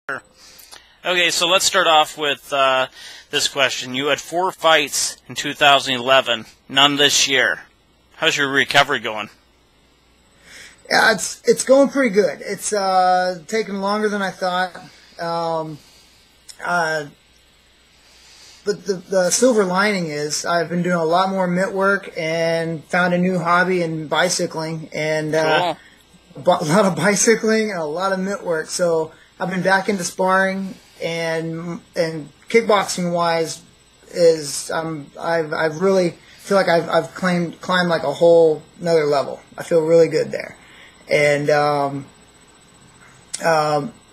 Okay, so let's start off with this question. You had 4 fights in 2011, none this year. How's your recovery going? Yeah, it's going pretty good. It's taking longer than I thought. But the silver lining is I've been doing a lot more mitt work and found a new hobby in bicycling, and Cool. a lot of bicycling and a lot of mitt work. So I've been back into sparring, and kickboxing wise is I've really feel like I've climbed like a whole another level. I feel really good there, and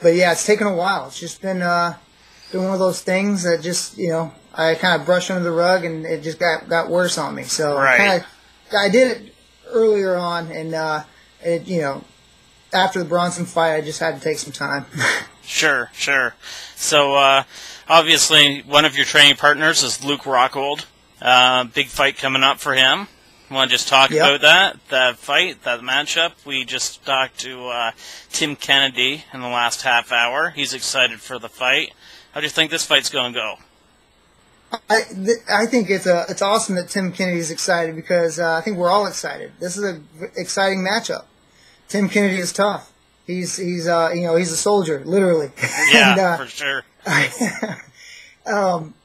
but yeah, it's taken a while. It's just been one of those things that just I kind of brushed under the rug, and it just got worse on me. So Right. I did it earlier on, and after the Brunson fight, I just had to take some time. Sure. So, obviously, one of your training partners is Luke Rockhold. Big fight coming up for him. Want to just talk Yep. about that fight, that matchup? We just talked to Tim Kennedy in the last half hour. He's excited for the fight. How do you think this fight's going to go? I think it's awesome that Tim Kennedy's excited, because I think we're all excited. This is an exciting matchup. Tim Kennedy is tough. He's a soldier, literally. Yeah, And, for sure.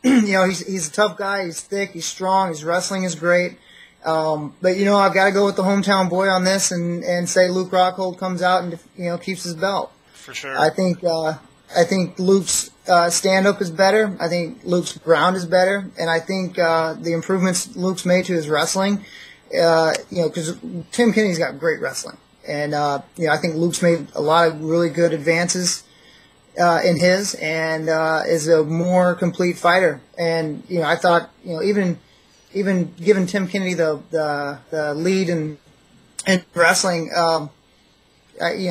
He's a tough guy. He's thick. He's strong. His wrestling is great. But I've got to go with the hometown boy on this, and say Luke Rockhold comes out and keeps his belt. For sure. I think Luke's stand-up is better. I think Luke's ground is better, and I think the improvements Luke's made to his wrestling, because Tim Kennedy's got great wrestling, and I think Luke's made a lot of really good advances in his, and is a more complete fighter. And I thought even giving Tim Kennedy the lead in wrestling,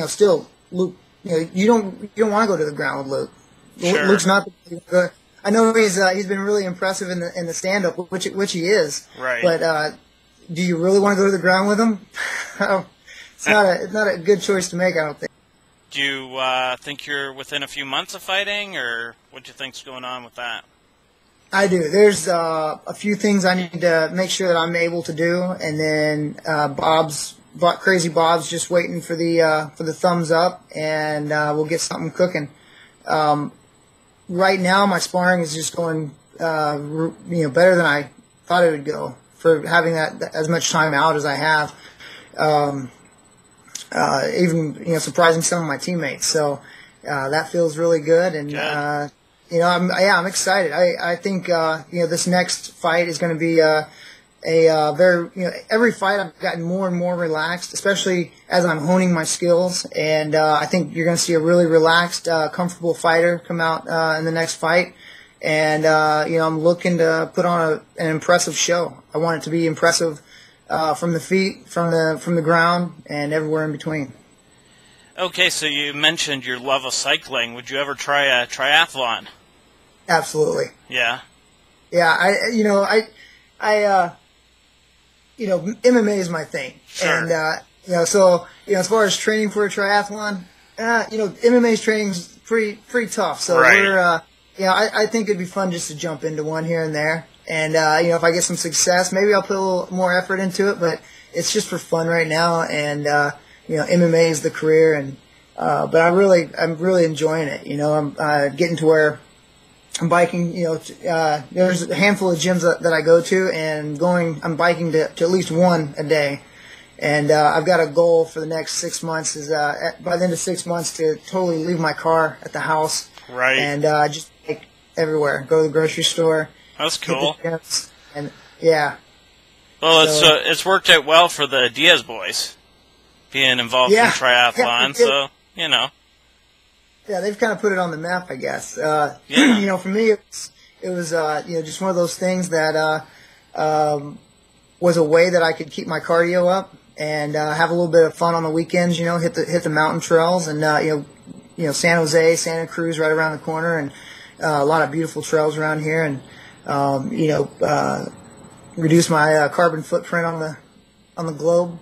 still Luke. You don't want to go to the ground with Luke. Sure. Luke's not good. I know he's been really impressive in the stand up, which he is. Right. But do you really want to go to the ground with him? It's not a good choice to make, I don't think. Do you think you're within a few months of fighting, or what do you think's going on with that? I do. There's a few things I need to make sure that I'm able to do, and then Crazy Bob's just waiting for the thumbs up, and we'll get something cooking. Right now, my sparring is just going better than I thought it would go for having that as much time out as I have. Even surprising some of my teammates. So that feels really good, and Good. I'm excited. I think this next fight is going to be very every fight I've gotten more and more relaxed, especially as I'm honing my skills, and I think you're going to see a really relaxed, comfortable fighter come out in the next fight, and I'm looking to put on an impressive show. I want it to be impressive from the feet, from the ground, and everywhere in between. Okay, so you mentioned your love of cycling. Would you ever try a triathlon? Absolutely. Yeah. Yeah, MMA is my thing. Sure. And, so as far as training for a triathlon, MMA's training's pretty tough. So Right. I think it'd be fun just to jump into one here and there. And, if I get some success, maybe I'll put a little more effort into it, but it's just for fun right now. And, MMA is the career, and, but I'm really enjoying it. I'm, getting to where I'm biking, there's a handful of gyms that I go to, and I'm biking to at least one a day. And I've got a goal for the next 6 months is by the end of 6 months to totally leave my car at the house. Right. And just bike everywhere. Go to the grocery store. That's hit the cool. gyms, and yeah. Well, So- it's worked out well for the Diaz boys being involved in Yeah. triathlon, Yeah, so, Yeah, they've kind of put it on the map, I guess. Yeah. For me, it was just one of those things that was a way that I could keep my cardio up and have a little bit of fun on the weekends. Hit the mountain trails, and San Jose, Santa Cruz, right around the corner, and a lot of beautiful trails around here, and reduce my carbon footprint on the globe.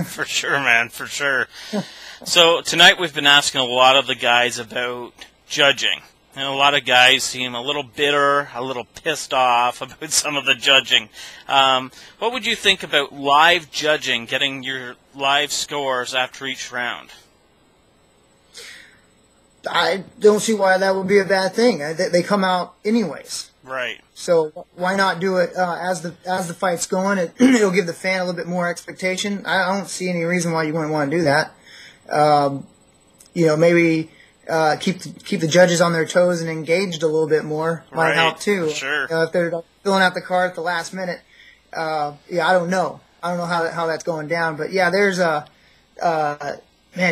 For sure, man, for sure. So tonight we've been asking a lot of the guys about judging. And a lot of guys seem a little bitter, a little pissed off about some of the judging. What would you think about live judging, getting your live scores after each round? I don't see why that would be a bad thing. They come out anyways. Right. So why not do it as the fight's going? It'll give the fan a little bit more expectation. I don't see any reason why you wouldn't want to do that. Maybe keep the judges on their toes and engaged a little bit more might help too. Sure. If they're filling out the card at the last minute, I don't know. I don't know how that's going down, but yeah, there's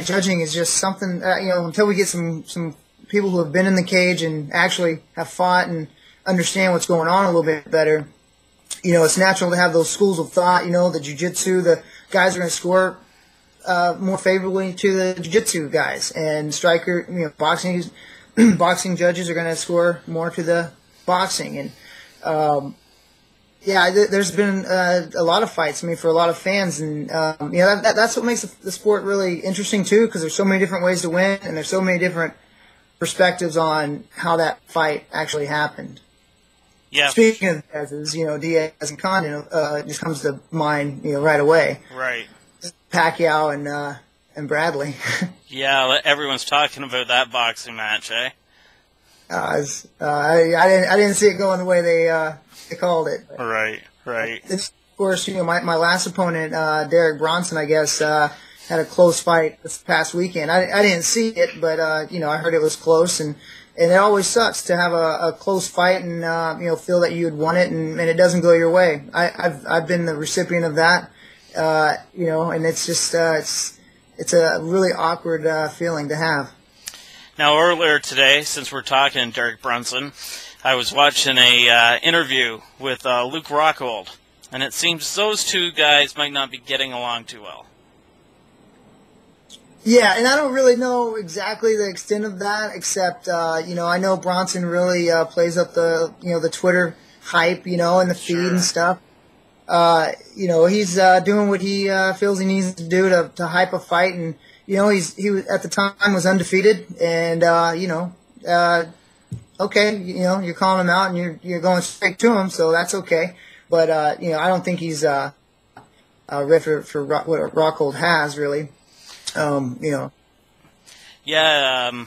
judging is just something. Until we get some people who have been in the cage and actually have fought and understand what's going on a little bit better. It's natural to have those schools of thought. The jiu-jitsu, the guys are going to score more favorably to the jiu-jitsu guys, and boxing judges are going to score more to the boxing. And there's been a lot of fights. For a lot of fans, and that's what makes the sport really interesting too, because there's so many different ways to win, and there's so many different perspectives on how that fight actually happened. Yeah. Speaking of Diaz's, Diaz and Condon just comes to mind, right away. Right. Pacquiao and Bradley. Yeah, everyone's talking about that boxing match, eh? I didn't see it going the way they called it. Right. Of course, my last opponent, Derek Brunson, I guess, had a close fight this past weekend. I didn't see it, but I heard it was close, and it always sucks to have a close fight and feel that you had won it and it doesn't go your way. I've been the recipient of that. And it's just it's a really awkward feeling to have. Now, earlier today, since we're talking Derek Brunson, I was watching a interview with Luke Rockhold, and it seems those two guys might not be getting along too well. Yeah, and I don't really know exactly the extent of that, except I know Brunson really plays up the Twitter hype, and the feed and stuff. He's doing what he feels he needs to do to hype a fight, and he was at the time was undefeated, and okay, you're calling him out and you're going straight to him, so that's okay. But I don't think he's ready for what Rockhold has really. Yeah,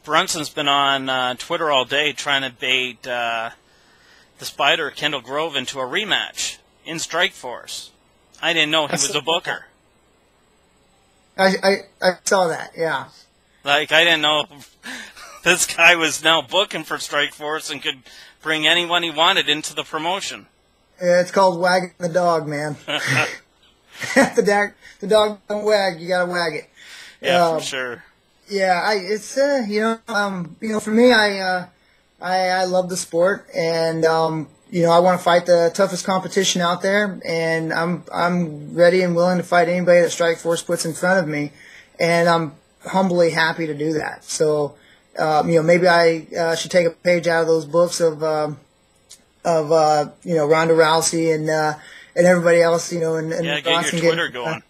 Brunson's been on Twitter all day trying to bait the Spider Kendall Grove into a rematch in Strikeforce. I didn't know he was a booker. I saw that, yeah. I didn't know this guy was now booking for Strikeforce and could bring anyone he wanted into the promotion. Yeah, it's called wagging the dog, man. The dog don't wag, you gotta wag it. Yeah, for sure. Yeah, it's for me, I love the sport, and I want to fight the toughest competition out there, and I'm ready and willing to fight anybody that Strikeforce puts in front of me, and I'm humbly happy to do that. So, maybe I should take a page out of those books of Ronda Rousey and everybody else, and get your Twitter going.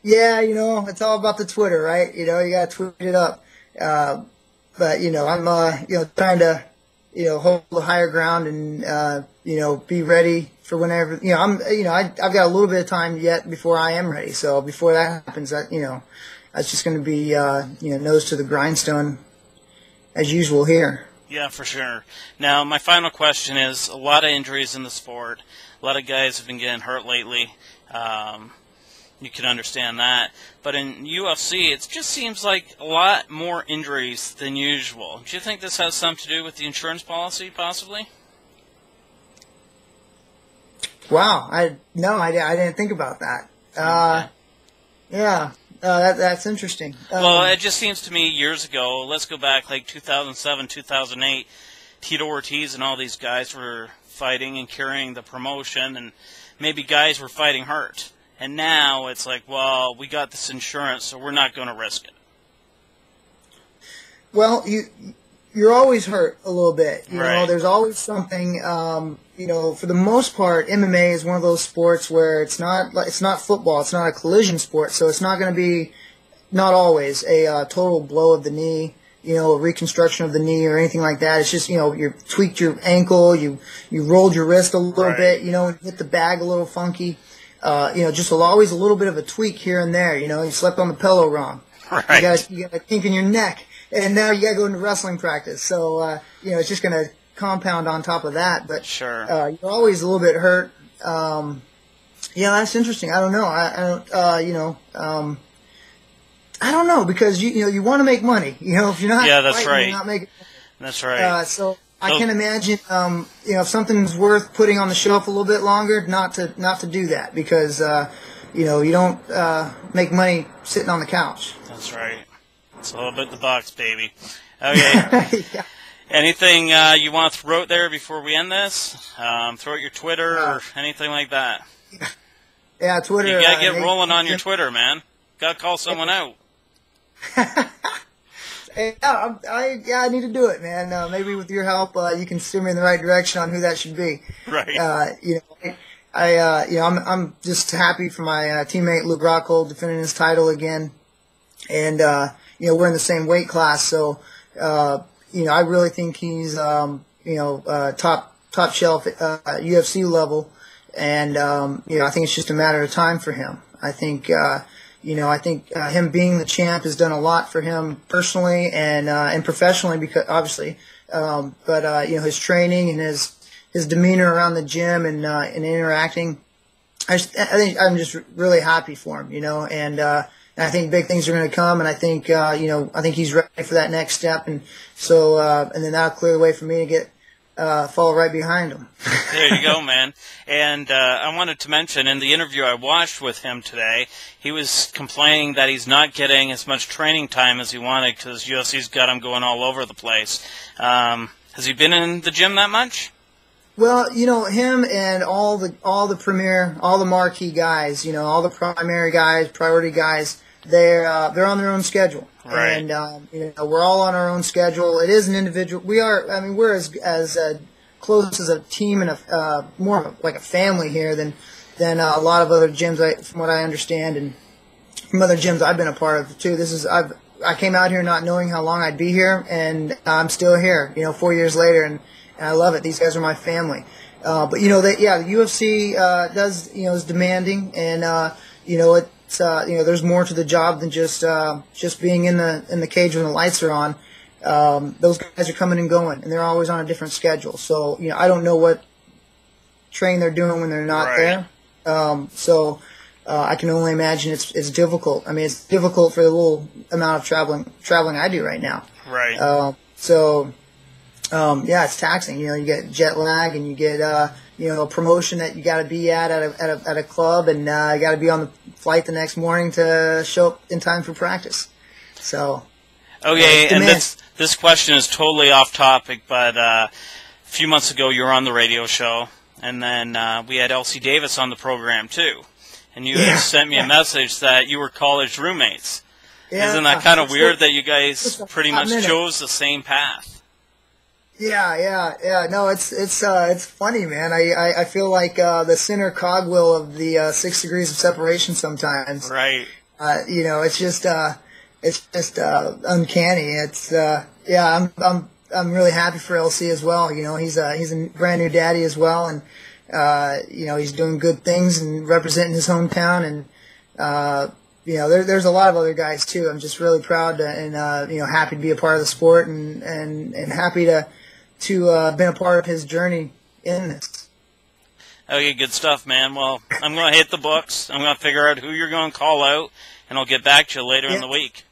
Yeah, it's all about the Twitter, right? You got to tweet it up. But I'm trying to hold the higher ground and be ready for whenever. I've got a little bit of time yet before I am ready. So before that happens, that's just going to be nose to the grindstone as usual here. Yeah, for sure. Now, my final question is, a lot of injuries in the sport. A lot of guys have been getting hurt lately. You can understand that. But in UFC, it just seems like a lot more injuries than usual. Do you think this has something to do with the insurance policy, possibly? Wow. I didn't think about that. Okay. Yeah. That's interesting. Well, it just seems to me years ago, let's go back like 2007, 2008, Tito Ortiz and all these guys were fighting and carrying the promotion, and maybe guys were fighting hurt. And now it's like, well, we got this insurance, so we're not going to risk it. Well, you're always hurt a little bit. You Right. know, there's always something. For the most part, MMA is one of those sports where it's not football. It's not a collision sport, so it's not going to be, not always, a total blow of the knee. a reconstruction of the knee or anything like that. It's just, you tweaked your ankle, you rolled your wrist a little bit, and hit the bag a little funky. Just always a little bit of a tweak here and there. You slept on the pillow wrong. Right. You got a kink in your neck, and now you got to go into wrestling practice. So, it's just going to compound on top of that. But sure, you're always a little bit hurt. Yeah, that's interesting. I don't know. I don't know, because you want to make money. If you're not, that's fighting, right. You're not making money. That's right. So I can imagine, if something's worth putting on the shelf a little bit longer, not to do that, because you don't make money sitting on the couch. That's right. It's a little bit the box, baby. Okay. Yeah. Anything you want to throw out there before we end this? Throw out your Twitter or anything like that. Yeah, Twitter. You gotta get rolling on your Twitter, man. Gotta call someone out. I need to do it, man. Maybe with your help, you can steer me in the right direction on who that should be. Right. I'm just happy for my teammate Luke Rockhold defending his title again, and we're in the same weight class, so I really think he's top shelf UFC level, and I think it's just a matter of time for him. I think. I think him being the champ has done a lot for him personally and professionally, because obviously, but his training and his demeanor around the gym and interacting, I think I'm just really happy for him, and I think big things are going to come, and I think I think he's ready for that next step, and so and then that'll clear the way for me to get follow right behind him. There you go, man. And I wanted to mention, in the interview I watched with him today, he was complaining that he's not getting as much training time as he wanted because UFC's got him going all over the place. Has he been in the gym that much? Well, him and all the marquee guys, all the primary guys, priority guys, they're on their own schedule. Right. And we're all on our own schedule. It is an individual. We're as close as a team and more like a family here than a lot of other gyms. From what I understand, and from other gyms I've been a part of too. I came out here not knowing how long I'd be here, and I'm still here. 4 years later, and I love it. These guys are my family. But the UFC is demanding, and it's there's more to the job than just being in the cage when the lights are on. Those guys are coming and going, and they're always on a different schedule. So I don't know what training they're doing when they're not there. So I can only imagine it's difficult. I mean, it's difficult for the little amount of traveling I do right now. Right. It's taxing. You get jet lag, and you get a promotion that you got to be at a club, and you got to be on the flight the next morning to show up in time for practice. So. Okay, and this question is totally off topic, but a few months ago you were on the radio show, and then we had Elsie Davis on the program too, and you had sent me a message that you were college roommates. Yeah, isn't that kind of weird that you guys pretty much chose the same path? Yeah. No, it's funny, man. I feel like the center cogwheel of the 6 degrees of separation sometimes. Right. It's just uncanny. It's I'm really happy for LC as well. He's a brand new daddy as well, and he's doing good things and representing his hometown, and there's a lot of other guys too. I'm just really proud and happy to be a part of the sport, and happy to been a part of his journey in this. Okay, good stuff, man. Well, I'm going to hit the books. I'm going to figure out who you're going to call out, and I'll get back to you later in the week.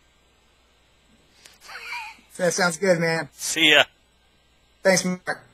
That sounds good, man. See ya. Thanks, Mark.